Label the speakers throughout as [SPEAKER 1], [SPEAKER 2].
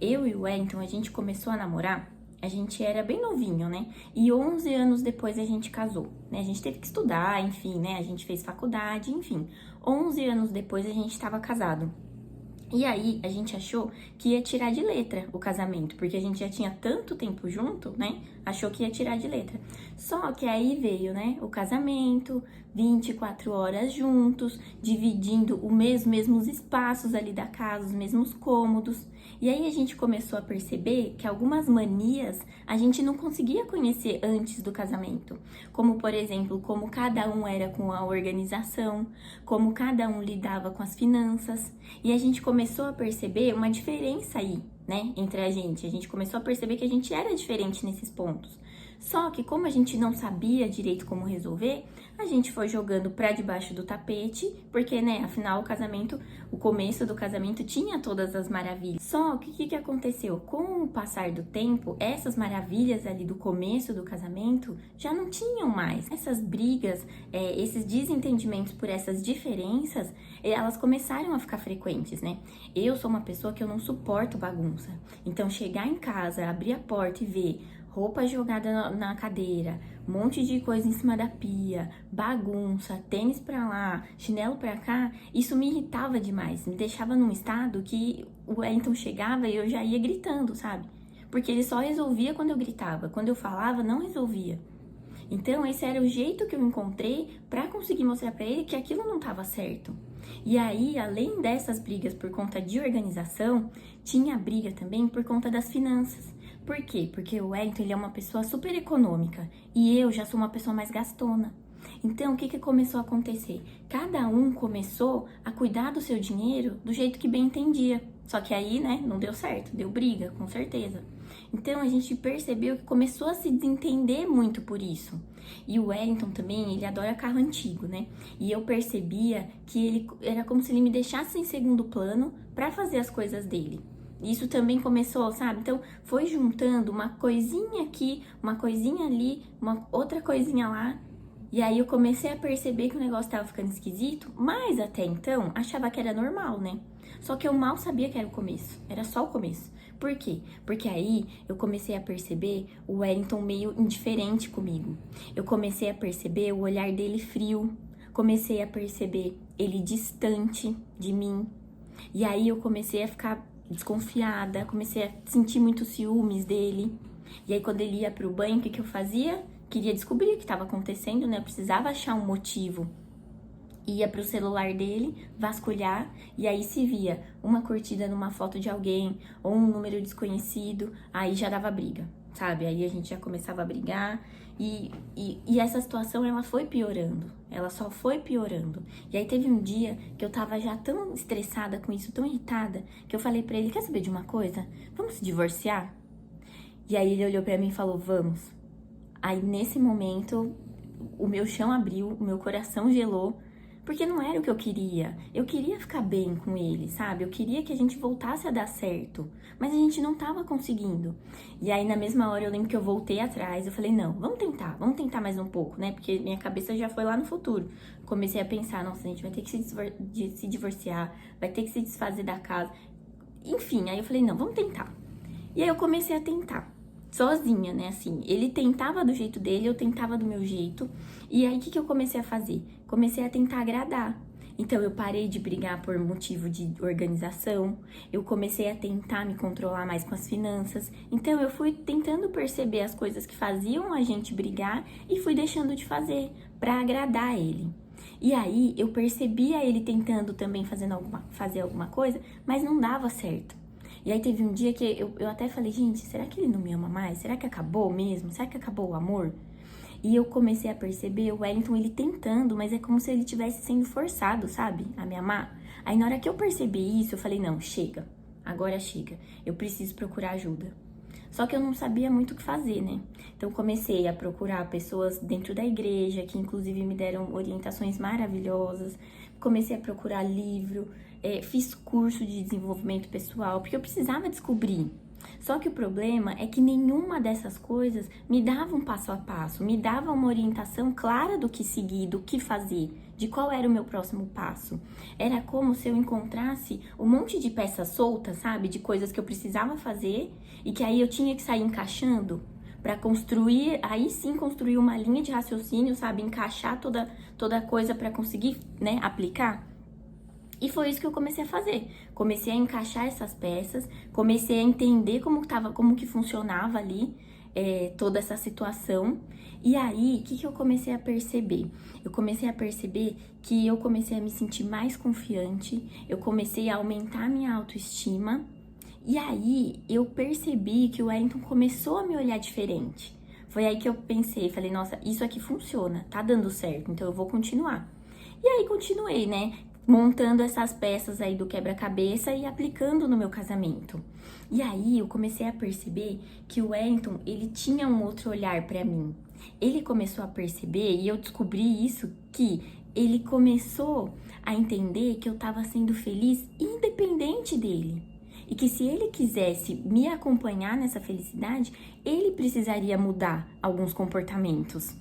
[SPEAKER 1] eu e o Wellington, a gente começou a namorar, a gente era bem novinho, né? E 11 anos depois a gente casou, né? A gente teve que estudar, enfim, né? A gente fez faculdade, enfim. 11 anos depois a gente tava casado. E aí, a gente achou que ia tirar de letra o casamento, porque a gente já tinha tanto tempo junto, né? Achou que ia tirar de letra. Só que aí veio, né, o casamento, 24 horas juntos, dividindo mesmos espaços ali da casa, os mesmos cômodos. E aí a gente começou a perceber que algumas manias a gente não conseguia conhecer antes do casamento. Como, por exemplo, como cada um era com a organização, como cada um lidava com as finanças. E a gente começou a perceber uma diferença aí, né, entre a gente. A gente começou a perceber que a gente era diferente nesses pontos. Só que como a gente não sabia direito como resolver, a gente foi jogando pra debaixo do tapete, porque, né, afinal o casamento, o começo do casamento tinha todas as maravilhas. Só que o que aconteceu? Com o passar do tempo, essas maravilhas ali do começo do casamento já não tinham mais. Essas brigas, esses desentendimentos por essas diferenças, elas começaram a ficar frequentes, né? Eu sou uma pessoa que eu não suporto bagunça. Então, chegar em casa, abrir a porta e ver roupa jogada na cadeira, um monte de coisa em cima da pia, bagunça, tênis pra lá, chinelo pra cá, isso me irritava demais, me deixava num estado que o Wellington chegava e eu já ia gritando, sabe? Porque ele só resolvia quando eu gritava, quando eu falava, não resolvia. Então, esse era o jeito que eu encontrei pra conseguir mostrar pra ele que aquilo não estava certo. E aí, além dessas brigas por conta de organização, tinha briga também por conta das finanças. Por quê? Porque o Wellington, ele é uma pessoa super econômica e eu já sou uma pessoa mais gastona. Então, o que começou a acontecer? Cada um começou a cuidar do seu dinheiro do jeito que bem entendia. Só que aí, né, não deu certo, deu briga, com certeza. Então, a gente percebeu que começou a se desentender muito por isso. E o Wellington também, ele adora carro antigo, né? E eu percebia que ele era como se ele me deixasse em segundo plano para fazer as coisas dele. Isso também começou, sabe? Então, foi juntando uma coisinha aqui, uma coisinha ali, uma outra coisinha lá. E aí eu comecei a perceber que o negócio tava ficando esquisito, mas até então achava que era normal, né? Só que eu mal sabia que era o começo, era só o começo. Por quê? Porque aí eu comecei a perceber o Wellington meio indiferente comigo. Eu comecei a perceber o olhar dele frio, comecei a perceber ele distante de mim. E aí eu comecei a ficar desconfiada, comecei a sentir muitos ciúmes dele. E aí quando ele ia pro banho, o que eu fazia? Queria descobrir o que estava acontecendo, né? Eu precisava achar um motivo. Ia pro celular dele, vasculhar, e aí se via uma curtida numa foto de alguém, ou um número desconhecido, aí já dava briga, sabe? Aí a gente já começava a brigar, e essa situação, ela foi piorando, ela só foi piorando. E aí teve um dia que eu tava já tão estressada com isso, tão irritada, que eu falei pra ele, quer saber de uma coisa? Vamos se divorciar? E aí ele olhou pra mim e falou, vamos. Aí nesse momento, o meu chão abriu, o meu coração gelou, porque não era o que eu queria. Eu queria ficar bem com ele, sabe? Eu queria que a gente voltasse a dar certo, mas a gente não tava conseguindo. E aí na mesma hora eu lembro que eu voltei atrás, eu falei, não, vamos tentar mais um pouco, né? Porque minha cabeça já foi lá no futuro. Comecei a pensar, nossa, a gente vai ter que se divorciar, vai ter que se desfazer da casa. Enfim, aí eu falei, não, vamos tentar. E aí eu comecei a tentar. Sozinha, né, assim, ele tentava do jeito dele, eu tentava do meu jeito, e aí o que eu comecei a fazer? Comecei a tentar agradar. Então eu parei de brigar por motivo de organização, eu comecei a tentar me controlar mais com as finanças, então eu fui tentando perceber as coisas que faziam a gente brigar e fui deixando de fazer para agradar ele. E aí eu percebia ele tentando também fazer alguma coisa, mas não dava certo. E aí teve um dia que eu até falei, gente, será que ele não me ama mais? Será que acabou mesmo? Será que acabou o amor? E eu comecei a perceber o Wellington, ele tentando, mas é como se ele estivesse sendo forçado, sabe? A me amar. Aí na hora que eu percebi isso, eu falei, não, chega. Agora chega. Eu preciso procurar ajuda. Só que eu não sabia muito o que fazer, né? Então comecei a procurar pessoas dentro da igreja, que inclusive me deram orientações maravilhosas. Comecei a procurar livro, fiz curso de desenvolvimento pessoal, porque eu precisava descobrir. Só que o problema é que nenhuma dessas coisas me dava um passo a passo, me dava uma orientação clara do que seguir, do que fazer, de qual era o meu próximo passo. Era como se eu encontrasse um monte de peças soltas, sabe? De coisas que eu precisava fazer e que aí eu tinha que sair encaixando para construir, aí sim construir uma linha de raciocínio, sabe? Encaixar toda coisa para conseguir, né, aplicar. E foi isso que eu comecei a fazer. Comecei a encaixar essas peças, comecei a entender como que funcionava ali toda essa situação. E aí, o que eu comecei a perceber? Eu comecei a perceber que eu comecei a me sentir mais confiante, eu comecei a aumentar a minha autoestima. E aí, eu percebi que o Wellington começou a me olhar diferente. Foi aí que eu pensei, falei, nossa, isso aqui funciona, tá dando certo, então eu vou continuar. E aí, continuei, né? Montando essas peças aí do quebra-cabeça e aplicando no meu casamento. E aí eu comecei a perceber que o Wellington, ele tinha um outro olhar pra mim. Ele começou a perceber, e eu descobri isso, que ele começou a entender que eu tava sendo feliz independente dele. E que se ele quisesse me acompanhar nessa felicidade, ele precisaria mudar alguns comportamentos.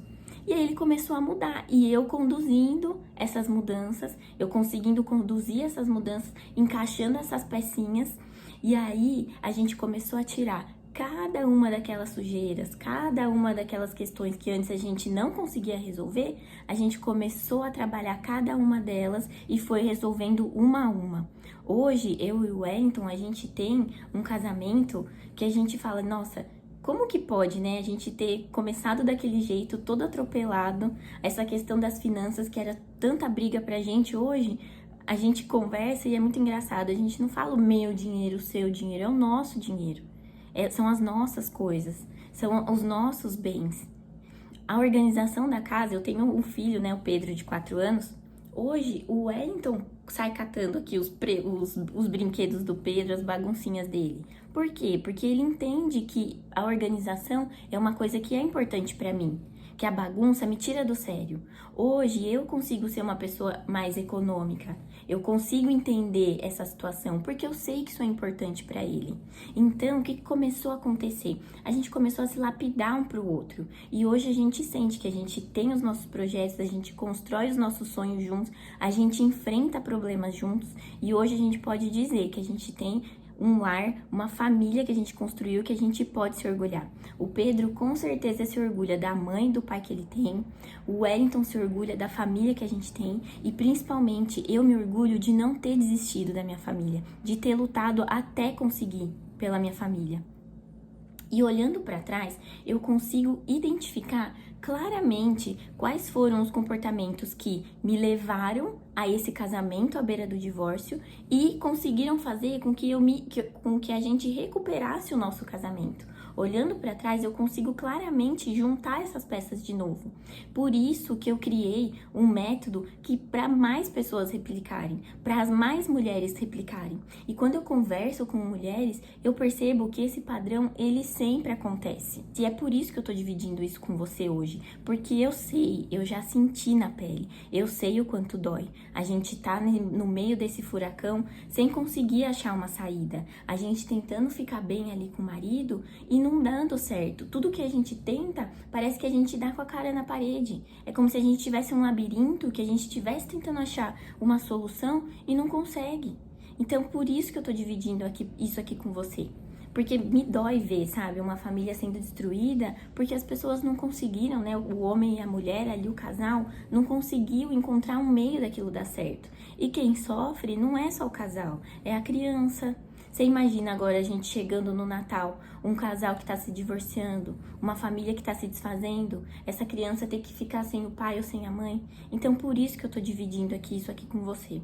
[SPEAKER 1] E aí ele começou a mudar, e eu conduzindo essas mudanças, eu conseguindo conduzir essas mudanças, encaixando essas pecinhas, e aí a gente começou a tirar cada uma daquelas sujeiras, cada uma daquelas questões que antes a gente não conseguia resolver, a gente começou a trabalhar cada uma delas e foi resolvendo uma a uma. Hoje, eu e o Wellington, a gente tem um casamento que a gente fala, nossa, como que pode, né, a gente ter começado daquele jeito, todo atropelado, essa questão das finanças que era tanta briga pra gente hoje, a gente conversa e é muito engraçado, a gente não fala o meu dinheiro, o seu dinheiro, é o nosso dinheiro, são as nossas coisas, são os nossos bens. A organização da casa, eu tenho um filho, né, o Pedro, de 4 anos, hoje o Wellington sai catando aqui os brinquedos do Pedro, as baguncinhas dele. Por quê? Porque ele entende que a organização é uma coisa que é importante pra mim, que a bagunça me tira do sério. Hoje eu consigo ser uma pessoa mais econômica, eu consigo entender essa situação, porque eu sei que isso é importante pra ele. Então, o que começou a acontecer? A gente começou a se lapidar um pro outro, e hoje a gente sente que a gente tem os nossos projetos, a gente constrói os nossos sonhos juntos, a gente enfrenta problemas juntos, e hoje a gente pode dizer que a gente tem um lar, uma família que a gente construiu, que a gente pode se orgulhar. O Pedro com certeza se orgulha da mãe e do pai que ele tem, o Wellington se orgulha da família que a gente tem, e principalmente eu me orgulho de não ter desistido da minha família, de ter lutado até conseguir pela minha família. E olhando para trás, eu consigo identificar claramente quais foram os comportamentos que me levaram a esse casamento à beira do divórcio e conseguiram fazer com que a gente recuperasse o nosso casamento. Olhando para trás, eu consigo claramente juntar essas peças de novo. Por isso que eu criei um método que para mais pessoas replicarem, para as mais mulheres replicarem. E quando eu converso com mulheres, eu percebo que esse padrão, ele sempre acontece. E é por isso que eu tô dividindo isso com você hoje, porque eu sei, eu já senti na pele, eu sei o quanto dói. A gente tá no meio desse furacão sem conseguir achar uma saída. A gente tentando ficar bem ali com o marido e não dando certo. Tudo que a gente tenta, parece que a gente dá com a cara na parede. É como se a gente tivesse um labirinto, que a gente estivesse tentando achar uma solução e não consegue. Então, por isso que eu tô dividindo isso aqui com você. Porque me dói ver, sabe, uma família sendo destruída porque as pessoas não conseguiram, né, o homem e a mulher ali, o casal, não conseguiu encontrar um meio daquilo dar certo. E quem sofre não é só o casal, é a criança. Você imagina agora a gente chegando no Natal, um casal que tá se divorciando, uma família que tá se desfazendo, essa criança ter que ficar sem o pai ou sem a mãe. Então, por isso que eu tô dividindo isso aqui com você.